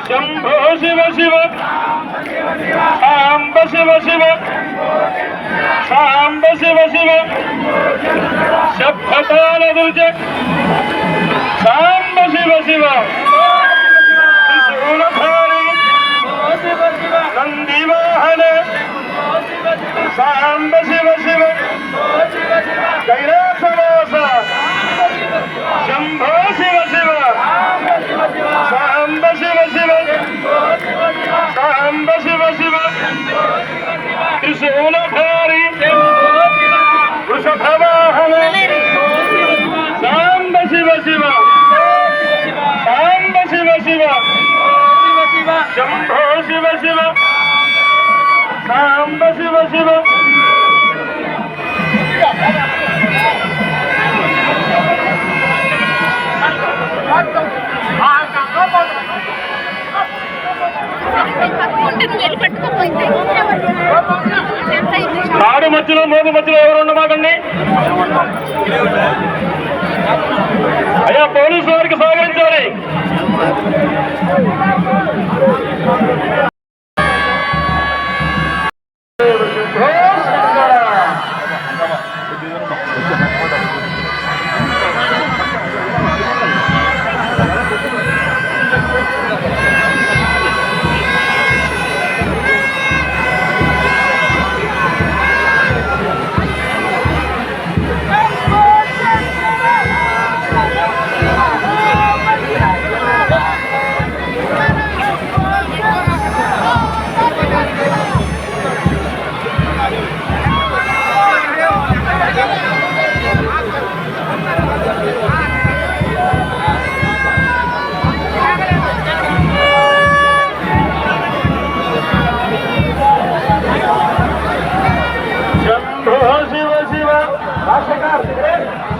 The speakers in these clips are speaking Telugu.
शंभो शिव शिव सांब शिव शिव सांब शिव शिव शब्दतालदुर्जे सांब शिव शिव त्रिशूलधारी नंदीवाहन सांब शिव शिव कैलासवास शंभो शिव शिव सांब शिव शिव सांब शिव शिव त्रिशूलधारी वृषभवाहन सांब शिव शिव सांब शिव शिव शंभो शिव शिव सांब शिव शिव నాడు మధ్యలో మోగు మధ్యలో ఎవరు ఉండమాకండి. అయ్యా పోలీసు వారికి సహకరించాలి.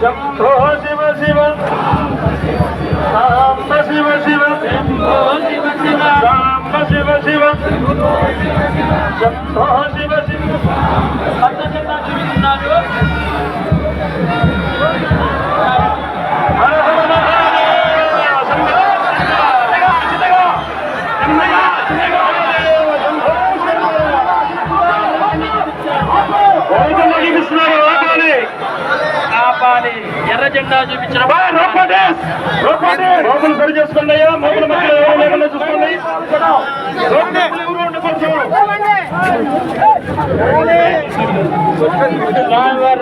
शंभो शिव शिव सांब शिव शिव सांब शिव शिव शंभो शिव शिव ఎర్ర జెండా చూపించిన మోపులు సరి చేసుకోండి అయ్యా. మోపుల మధ్యలో ఎవరు లేకుండా చూసుకోండి.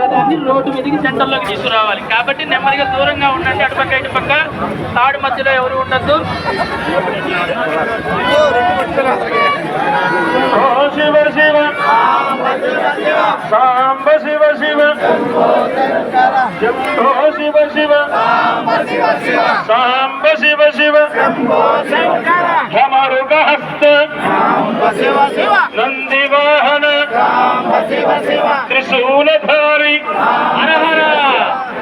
రథాన్ని రోడ్డు మీదకి సెంటర్లోకి తీసుకురావాలి. కాబట్టి నెమ్మదిగా దూరంగా ఉండండి. అటుపక్క ఇటుపక్క తాడు మధ్యలో ఎవరు ఉండద్దు. శివ శివ సాంబ శివ శివ శంభో శివ శివ సాంబ శివ శివ ఢమరుగహస్త నందివాహన త్రిశూలధారి హర హర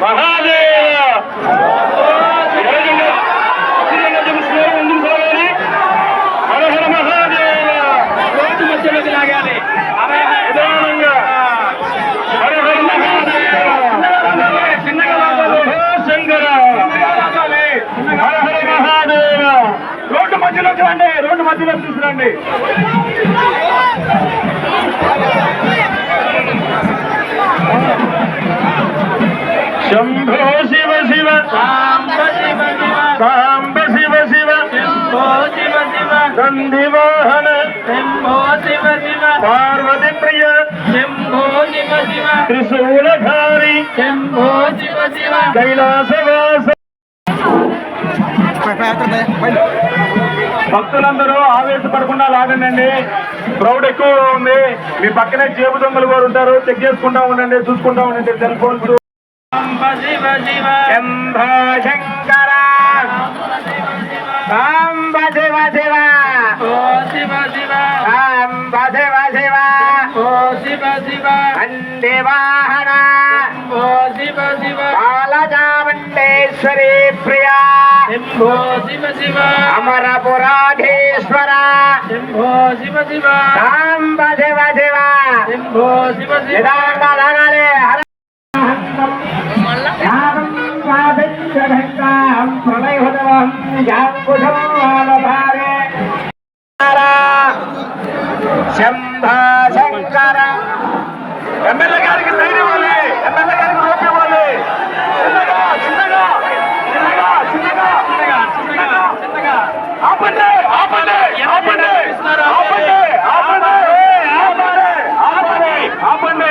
మహాదేవ. హర హర మహాదేవ. రోజు మధ్యలోకి లాగాలి. నిదానంగా హర హర మహాదేవ. శంకర హర హర మహాదేవ. రోడ్డు మధ్యలోకి రండి, రోడ్డు మధ్యలోకి తీసుకురండి. శంభో శివ శివ సాంబ శివ శివ సాంబ శివ శివ శంభో శివ శివ నందివాహన శంభో శివ శివ పార్వతి ప్రియ శంభో శివ శివ త్రిశూలధారి శంభో శివ శివ కైలాసవాస. భక్తులందరూ ఆవేశపడకుండా లాగండి. క్రౌడ్ ఎక్కువ ఉంది. మీ పక్కనే జేబు దొంగలు కూడా ఉంటారు. చెక్ చేసుకుంటా ఉండండి, చూసుకుంటా ఉండండి సెల్ ఫోన్స్. సాంబ శివ శివ శంభో శంకర సాంబ శివ శివ ఓ శివ శివ సాంబ శివ శివ ఓ శివ శివ నందివాహన ఓ శివ శివ బాలచాముండేశ్వరి ప్రియా శంభో శివ శివ అమరపురాధీశ్వర శంభో శివ శివ సాంబ శివ శివ. శంభో శివ శివ నిదానంగా లాగాలి. హర శంభ శంకర. ఎమ్మెల్యే గారికి ధైర్యం ఇవ్వాలి, ఎమ్మెల్యే గారికి రూపు ఇవ్వాలి. చిన్నగా చిన్నగా చిన్నగా చిన్నగా చిన్నగా చిన్నగా ఆపండి ఆపండి ఆపండి ఆపండి ఆపండి ఆపండి ఆపండి ఆపండి.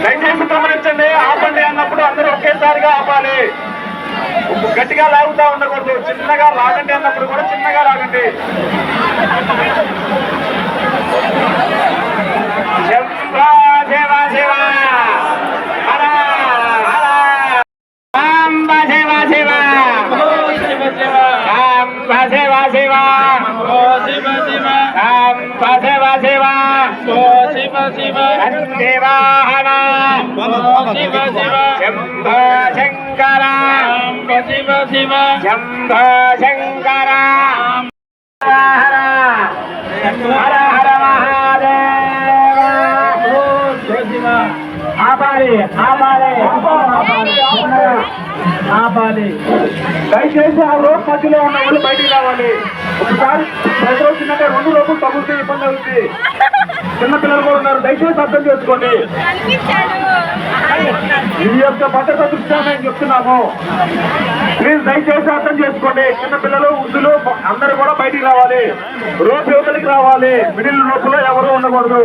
దయచేసి గమనించండి. ఆపండి అన్నప్పుడు అందరూ ఒకేసారిగా ఆపాలి. గట్టిగా లాగుతా ఉండకూడదు. చిన్నగా లాగండి అన్నప్పుడు కూడా చిన్నగా లాగండి. శంభో శివ శివ హర హర సాంబ శివ శివ ఓ శివ శివ సాంబ శివ శివ ఓ శివ శివ సాంబ శివ శివ ఓ శివ శివ నందివాహన ఓ శివ శివ శంభో శంకర సాంబ శివ శివ శంభో శంకర హర హర హర మహాదేవ. ఓ శివ శివ ఆపాలి ఆపాలి ఆపాలి. దయచేసి ఆ రోడ్ మధ్యలో ఉన్న వాళ్ళు బయటికి రావాలి. ఒకసారి ప్రతి రోజు చిన్నగా 2 రోజులు తగ్గుతుంది, ఇబ్బంది అవుతుంది. చిన్నపిల్లలు కూడా ఉన్నారు. దయచేసి అర్థం చేసుకోండి. ఈ యొక్క భద్రత దృష్ట్యా నేను చెప్తున్నాము. ప్లీజ్ దయచేసి అర్థం చేసుకోండి. చిన్నపిల్లలు వృద్ధులు అందరూ కూడా బయటికి రావాలి. రోడ్ యువతలకి రావాలి. మిడిల్ రోడ్లో ఎవరు ఉండకూడదు.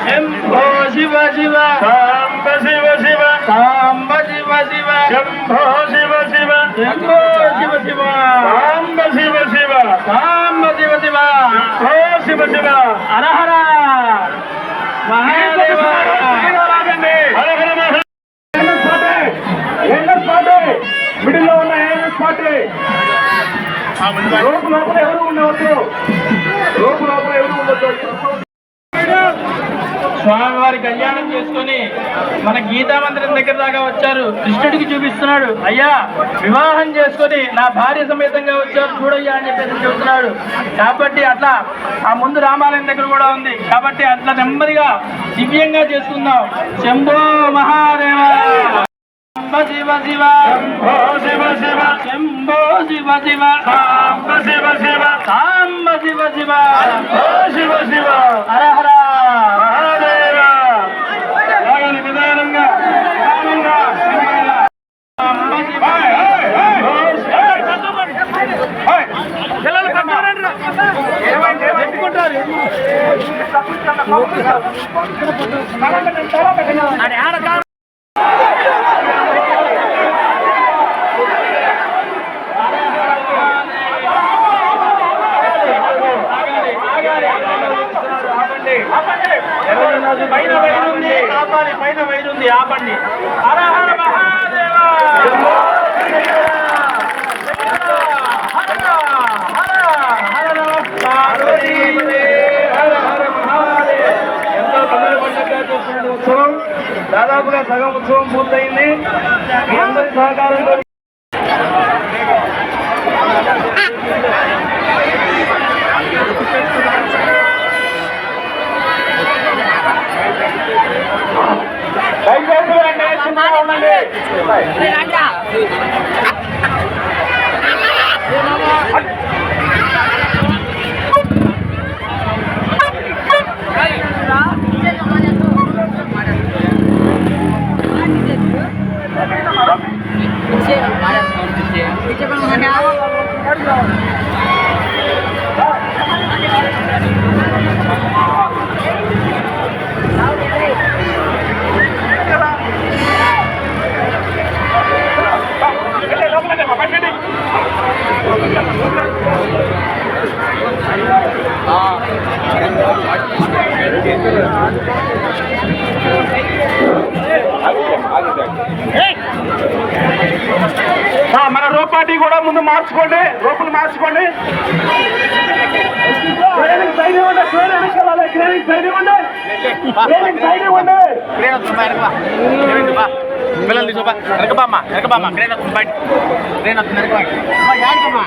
శంభో శివ శివ సాంబ శివ శివ సాంబ శివ శివ శంభో శివ శివ శంభో శివ శివ సాంబ శివ శివ సాంబ శివ శివ శంభో శివ శివ హర హర మహాదేవ మిడిల్లో ఉన్న ఏఎన్ఎస్ పార్టీ రోపు లోపల ఎవరు ఉండవచ్చు. రోపు లోపల ఎవరు ఉండవచ్చు. స్వామివారి కళ్యాణం చేసుకొని మన గీతా మందిరం దగ్గర దాకా వచ్చారు. కృష్ణుడికి చూపిస్తున్నాడు, అయ్యా వివాహం చేసుకొని నా భార్య సమేతంగా వచ్చారు చూడయ్యా అని చెప్పేసి చెబుతున్నాడు. కాబట్టి అట్లా ఆ ముందు రామాలయం దగ్గర కూడా ఉంది. కాబట్టి అట్లా నెమ్మదిగా దివ్యంగా చేసుకుందాం. శంభో మహాదేవ శివ శివ శంభో శివ శివ శంభో శివ శివ సాంబ శివ శివ సాంబ శివ శివ శంభో శివ శివ హర హర మహాదేవ. నిదానంగా నిదానంగా పైన వైరుంది ఆపండి. హర హర మహాదేవ. ఎంతో కన్నుల పండుగగా చేస్తున్న ఉత్సవం దాదాపుగా సగం ఉత్సవం పూర్తయింది. మీ అందరి సహకారంతో ఉండండి. మన రోప్ పార్టీ కూడా ముందు మార్చుకోండి, రోపులు మార్చుకోండి. పిల్లలు తీసుకో వెనకబామ్మ క్రేన్ వస్తుంది బయట క్రేన్ వస్తుంది వెనకబామ్మా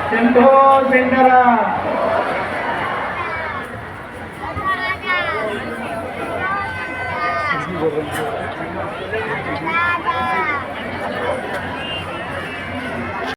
శంభో శంకర.